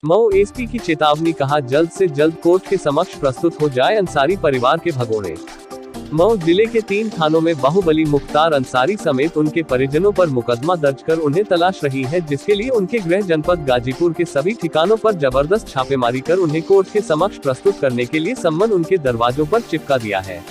Mau SP की चेतावनी, कहा जल्द से जल्द कोर्ट के समक्ष प्रस्तुत हो जाए अंसारी परिवार के भगोड़े। मऊ जिले के 3 थानों में बाहुबली मुख्तार अंसारी समेत उनके परिजनों पर मुकदमा दर्ज कर उन्हें तलाश रही है, जिसके लिए उनके गृह जनपद गाजीपुर के सभी ठिकानों पर जबरदस्त छापेमारी कर उन्हें कोर्ट के समक्ष प्रस्तुत करने के लिए सम्मन उनके दरवाजों पर चिपका दिया है।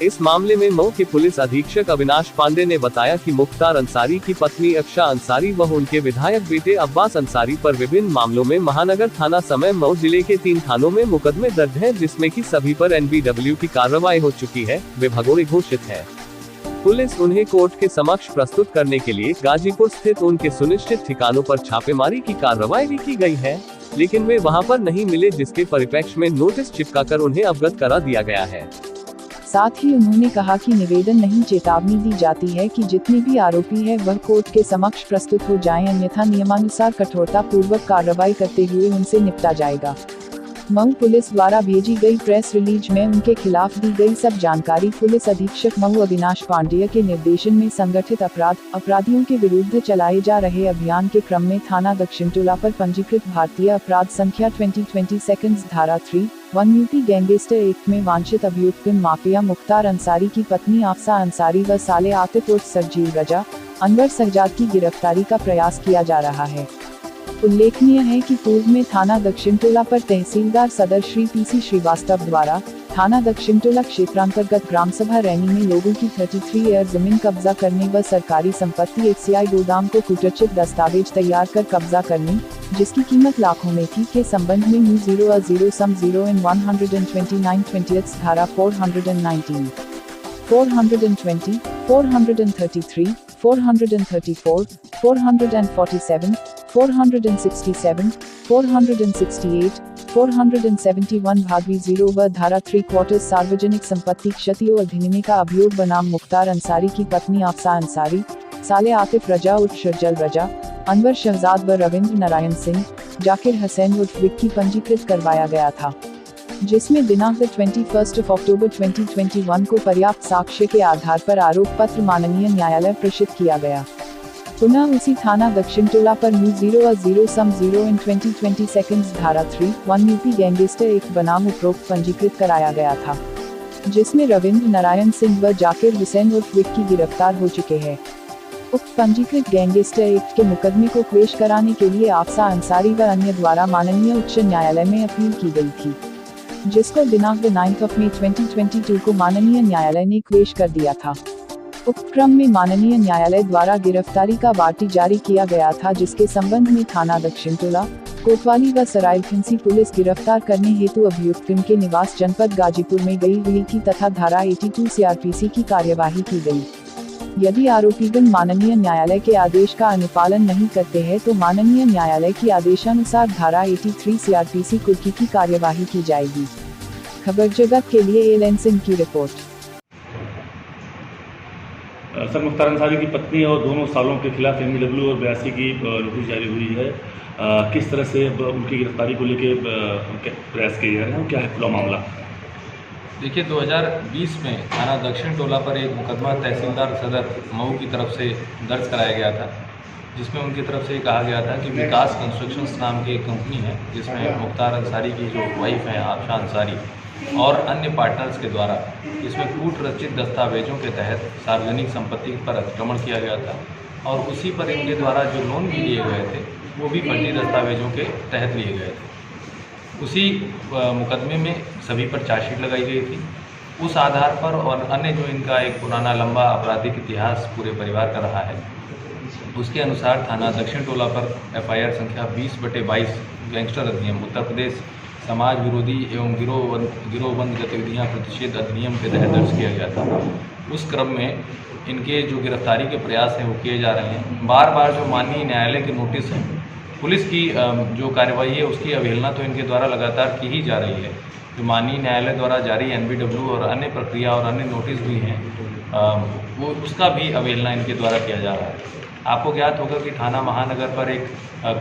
इस मामले में मऊ के पुलिस अधीक्षक अविनाश पांडे ने बताया कि मुख्तार अंसारी की पत्नी अक्षा अंसारी व उनके विधायक बेटे अब्बास अंसारी पर विभिन्न मामलों में महानगर थाना समय मऊ जिले के 3 थानों में मुकदमे दर्ज हैं, जिसमें कि सभी पर एनबीडब्ल्यू की कार्रवाई हो चुकी है, वे भगोड़े घोषित है। पुलिस उन्हें कोर्ट के समक्ष प्रस्तुत करने के लिए गाजीपुर स्थित उनके सुनिश्चित ठिकानों पर छापेमारी की कार्रवाई भी की गई है, लेकिन वे वहां पर नहीं मिले, जिसके परिप्रेक्ष्य में नोटिस चिपकाकर उन्हें अवगत करा दिया गया है। साथ ही उन्होंने कहा कि निवेदन नहीं, चेतावनी दी जाती है कि जितने भी आरोपी है वह कोर्ट के समक्ष प्रस्तुत हो जाएं, अन्यथा नियमानुसार कठोरता पूर्वक कार्रवाई करते हुए उनसे निपटा जाएगा। मऊ पुलिस द्वारा भेजी गई प्रेस रिलीज में उनके खिलाफ दी गई सब जानकारी पुलिस अधीक्षक मऊ अविनाश पांडेय के निर्देशन में संगठित अपराधियों के विरुद्ध चलाए जा रहे अभियान के क्रम में थाना दक्षिण टोला पर पंजीकृत भारतीय अपराध संख्या 2020 धारा 3(1) यूपी गैंगस्टर एक्ट में वांछित अभियुक्त माफिया मुख्तार अंसारी की पत्नी आफसा अंसारी व साले आतिफ उर्फ सरजील रजा अनवर सज्जाद की गिरफ्तारी का प्रयास किया जा रहा है। उल्लेखनीय है कि पूर्व में थाना दक्षिण टोला पर तहसीलदार सदर श्री पीसी श्रीवास्तव द्वारा थाना दक्षिण टोला क्षेत्रांतर्गत ग्राम सभा रैनी में लोगों की 33 एकड़ जमीन कब्जा करने व सरकारी संपत्ति एक्सीआई गोदाम को कूटरचित दस्तावेज तैयार कर कब्जा करने, जिसकी कीमत लाखों में थी, के संबंध में न्यू 0 सम 0 इन 129 धारा 419, 420, 433, 434, 447, 467, 468, 471 भागवी 0 व धारा 3/4 सार्वजनिक संपत्ति क्षतियों अधिनियम का अभियोग बनाम मुख्तार अंसारी की पत्नी आफसा अंसारी, साले आतिफ रजा उर्फ शर्जल रजा, अनवर शहजाद व रविंद्र नारायण सिंह, जाकिर हसैन उर्फ विक्की पंजीकृत करवाया गया था, जिसमें दिनांक 21 अक्टूबर 2021 को पर्याप्त साक्ष्य के आधार पर आरोप पत्र माननीय न्यायालय प्रेषित किया गया। पुनः उसी थाना दक्षिण टोला पर न्यू 0 सम 0 इन 2020 धारा 3(1) यूपी गैंगस्टर एक्ट बनाम उपरोक्त पंजीकृत कराया गया था, जिसमें रविंद्र नारायण सिंह व जाकिर हुसैन उर्फ विक्की गिरफ्तार हो चुके हैं। उक्त पंजीकृत गैंगस्टर एक्ट के मुकदमे को पेश कराने के लिए आफसा अंसारी व अन्य द्वारा माननीय उच्च न्यायालय में अपील की गई थी, जिसको दिनांक 9 मई 2022 को माननीय न्यायालय ने पेश कर दिया था। उक्त क्रम में माननीय न्यायालय द्वारा गिरफ्तारी का वारंट जारी किया गया था, जिसके संबंध में थाना दक्षिण टोला, कोतवाली व सरायखिंसी पुलिस गिरफ्तार करने हेतु अभियुक्त के निवास जनपद गाजीपुर में गई हुई थी तथा धारा 82 सीआरपीसी की कार्यवाही की गई। यदि आरोपीगण माननीय न्यायालय के आदेश का अनुपालन नहीं करते हैं तो माननीय न्यायालय की आदेशानुसार धारा 83 सीआरपीसी कुर्की की कार्यवाही की जाएगी। खबर जगत के लिए एल एन सिंह की रिपोर्ट। सर, मुख्तार अंसारी की पत्नी और दोनों सालों के खिलाफ एनबीडब्ल्यू और 82 की नोटिस जारी हुई है। किस तरह से उनकी गिरफ्तारी को लेकर प्रयास किए जा रहे हैं, क्या है पूरा मामला? देखिए, 2020 में थाना दक्षिण टोला पर एक मुकदमा तहसीलदार सदर मऊ की तरफ से दर्ज कराया गया था, जिसमें उनकी तरफ से कहा गया था कि विकास कंस्ट्रक्शंस नाम की एक कंपनी है, जिसमें मुख्तार अंसारी की जो वाइफ हैं आफसा अंसारी और अन्य पार्टनर्स के द्वारा इसमें कूट रचित दस्तावेजों के तहत सार्वजनिक संपत्ति पर अतिक्रमण किया गया था, और उसी पर इनके द्वारा जो लोन भी लिए गए थे वो भी फर्जी दस्तावेजों के तहत लिए गए थे। उसी मुकदमे में सभी पर चार्जशीट लगाई गई थी। उस आधार पर और अन्य जो इनका एक पुराना लंबा आपराधिक इतिहास पूरे परिवार का रहा है, उसके अनुसार थाना दक्षिण टोला पर एफआईआर संख्या 20/22 गैंगस्टर अधिनियम उत्तर प्रदेश समाज विरोधी एवं गिरोहबंद गतिविधियां प्रतिषेध अधिनियम के तहत दर्ज किया गया था। उस क्रम में इनके जो गिरफ्तारी के प्रयास हैं वो किए जा रहे हैं। बार बार जो माननीय न्यायालय की नोटिस है, पुलिस की जो कार्रवाई है उसकी अवहेलना तो इनके द्वारा लगातार की ही जा रही है। जो माननीय न्यायालय द्वारा जारी एनबीडब्ल्यू और अन्य प्रक्रिया और अन्य नोटिस भी हैं, वो उसका भी अवहेलना इनके द्वारा किया जा रहा है। आपको ज्ञात होगा कि थाना महानगर पर एक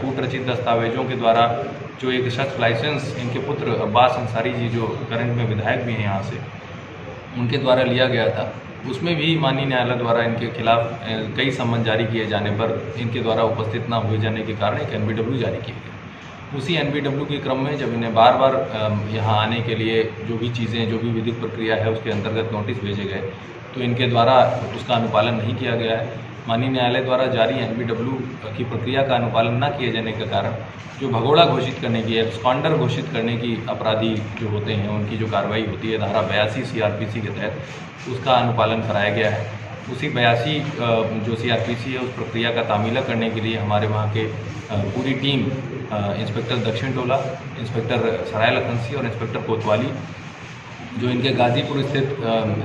कूट रचित दस्तावेजों के द्वारा जो एक शस्त्र लाइसेंस इनके पुत्र अब्बास अंसारी जी, जो करंट में विधायक भी हैं यहाँ से, उनके द्वारा लिया गया था। उसमें भी माननीय न्यायालय द्वारा इनके खिलाफ कई सम्मन जारी किए जाने पर इनके द्वारा उपस्थित न हुए जाने के कारण एक एनबीडब्ल्यू जारी किया गया। उसी एनबीडब्ल्यू के क्रम में जब इन्हें बार बार यहाँ आने के लिए जो भी चीज़ें, जो भी विधिक प्रक्रिया है उसके अंतर्गत नोटिस भेजे गए, तो इनके द्वारा उसका अनुपालन नहीं किया गया है। माननीय न्यायालय द्वारा जारी एनबीडब्ल्यू की प्रक्रिया का अनुपालन न किए जाने के कारण जो भगोड़ा घोषित करने की, एब्सकॉन्डर घोषित करने की अपराधी जो होते हैं उनकी जो कार्रवाई होती है धारा 82 सीआरपीसी के तहत, उसका अनुपालन कराया गया है। उसी 82 जो सीआरपीसी है उस प्रक्रिया का तामीला करने के लिए हमारे वहाँ के पूरी टीम, इंस्पेक्टर दक्षिण टोला, इंस्पेक्टर सराय लखनसी और इंस्पेक्टर कोतवाली, जो इनके गाजीपुर स्थित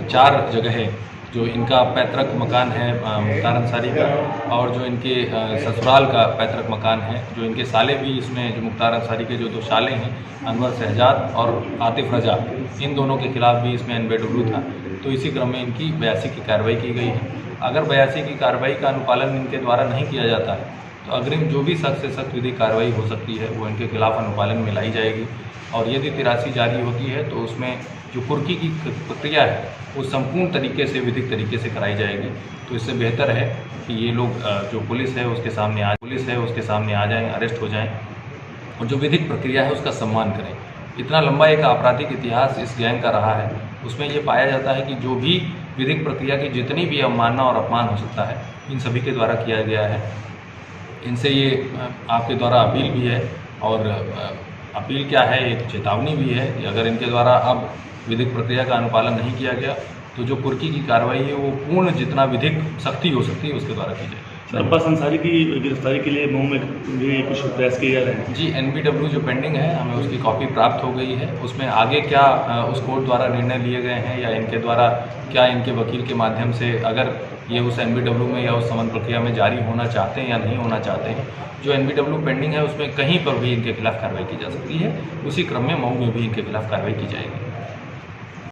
4 जगह है, जो इनका पैतृक मकान है मुख्तार अंसारी का, और जो इनके ससुराल का पैतृक मकान है, जो इनके साले भी इसमें, जो मुख्तार अंसारी के जो 2 साले हैं अनवर शहजाद और आतिफ रजा, इन दोनों के खिलाफ भी इसमें एनबीडब्ल्यू था। तो इसी क्रम में इनकी 82 की कार्रवाई की गई है। अगर 82 की कार्रवाई का अनुपालन इनके द्वारा नहीं किया जाता है तो अग्रिम जो भी सख्त से सख्त विधिक कार्रवाई हो सकती है वो इनके खिलाफ अनुपालन में लाई जाएगी। और यदि 83 जारी होती है तो उसमें जो कुर्की की प्रक्रिया है वो संपूर्ण तरीके से, विधिक तरीके से कराई जाएगी। तो इससे बेहतर है कि ये लोग जो पुलिस है उसके सामने आ जाएं, अरेस्ट हो जाएं और जो विधिक प्रक्रिया है उसका सम्मान करें। इतना लंबा एक आपराधिक इतिहास इस गैंग का रहा है, उसमें ये पाया जाता है कि जो भी विधिक प्रक्रिया की जितनी भी अवमानना और अपमान हो सकता है इन सभी के द्वारा किया गया है। इनसे ये आपके द्वारा अपील भी है, और अपील क्या है, एक चेतावनी भी है कि अगर इनके द्वारा अब विधिक प्रक्रिया का अनुपालन नहीं किया गया तो जो कुर्की की कार्रवाई है वो पूर्ण जितना विधिक सख्ती हो सकती है उसके द्वारा की जाए। अब्बास अंसारी की गिरफ्तारी के लिए मऊ में भी कुछ प्रयास किए जा रहे हैं? जी, एनबीडब्ल्यू जो पेंडिंग है हमें उसकी कॉपी प्राप्त हो गई है। उसमें आगे क्या उस कोर्ट द्वारा निर्णय लिए गए हैं या इनके द्वारा क्या इनके वकील के माध्यम से अगर ये उस एनबीडब्ल्यू में या उस समन प्रक्रिया में जारी होना चाहते हैं या नहीं होना चाहते हैं, जो एनबीडब्ल्यू पेंडिंग है उसमें कहीं पर भी इनके खिलाफ कार्रवाई की जा सकती है। उसी क्रम में मऊ में भी इनके खिलाफ कार्रवाई की जाएगी।